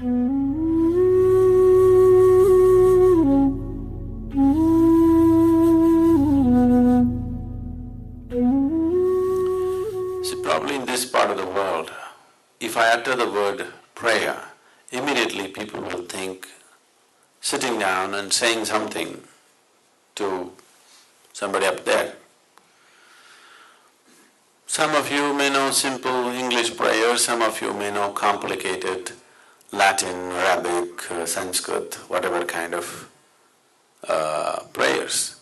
See, probably in this part of the world, if I utter the word prayer, immediately people will think sitting down and saying something to somebody up there. Some of you may know simple English prayers, some of you may know complicated Latin, Arabic, Sanskrit, whatever kind of prayers.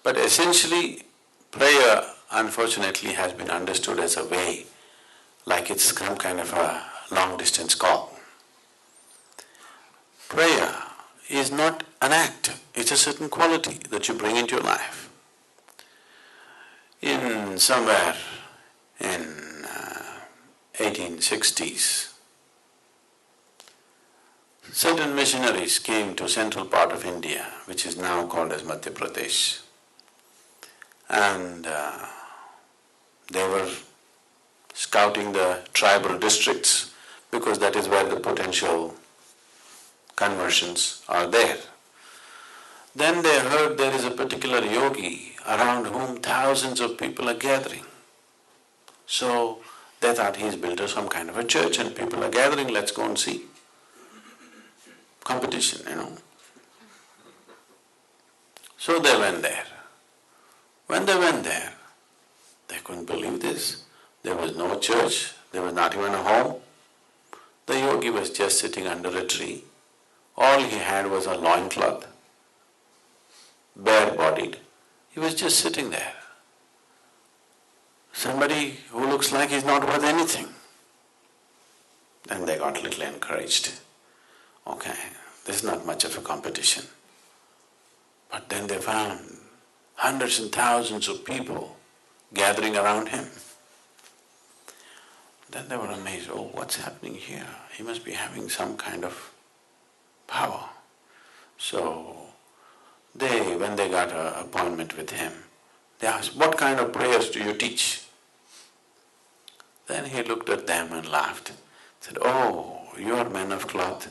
But essentially, prayer unfortunately has been understood as a way, like it's some kind of a long-distance call. Prayer is not an act, it's a certain quality that you bring into your life. In somewhere in 1860s, certain missionaries came to central part of India, which is now called as Madhya Pradesh, and they were scouting the tribal districts because that is where the potential conversions are there. Then they heard there is a particular yogi around whom thousands of people are gathering. So they thought he's built some kind of a church and people are gathering, let's go and see. Competition, So they went there. When they went there, they couldn't believe this. There was no church, there was not even a home. The yogi was just sitting under a tree. All he had was a loincloth, bare-bodied. He was just sitting there. Somebody who looks like he's not worth anything. Then they got a little encouraged. Okay, there's not much of a competition. But then they found hundreds and thousands of people gathering around him. Then they were amazed, oh, what's happening here? He must be having some kind of power. So when they got an appointment with him, they asked, what kind of prayers do you teach? Then he looked at them and laughed, said, oh, you are men of cloth,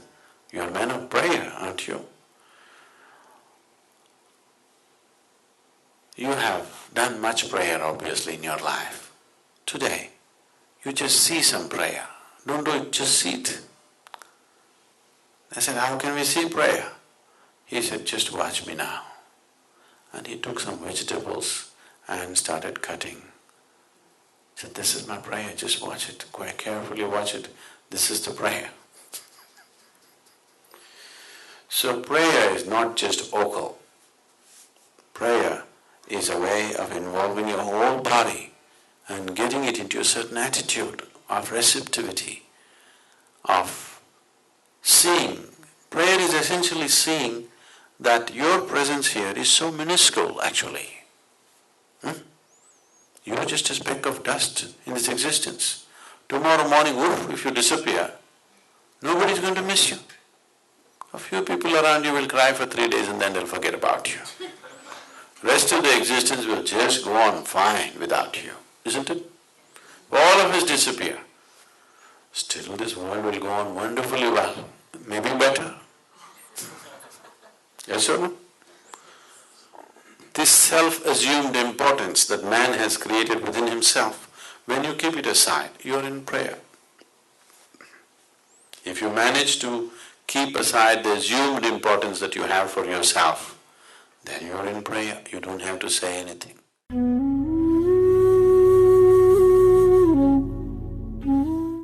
you are men of prayer, aren't you? You have done much prayer obviously in your life. Today, you just see some prayer. Don't do it, just see it. I said, how can we see prayer? He said, just watch me now. And he took some vegetables and started cutting. He said, this is my prayer, just watch it, quite carefully watch it. This is the prayer. So prayer is not just vocal. Prayer is a way of involving your whole body and getting it into a certain attitude of receptivity, of seeing. Prayer is essentially seeing that your presence here is so minuscule actually. You are just a speck of dust in this existence. Tomorrow morning, woof, if you disappear, nobody is going to miss you. A few people around you will cry for 3 days and then they'll forget about you. Rest of the existence will just go on fine without you, isn't it? If all of us disappear, still this world will go on wonderfully well, maybe better. Yes or no? This self-assumed importance that man has created within himself, when you keep it aside, you are in prayer. If you manage to keep aside the assumed importance that you have for yourself, then you are in prayer, you don't have to say anything.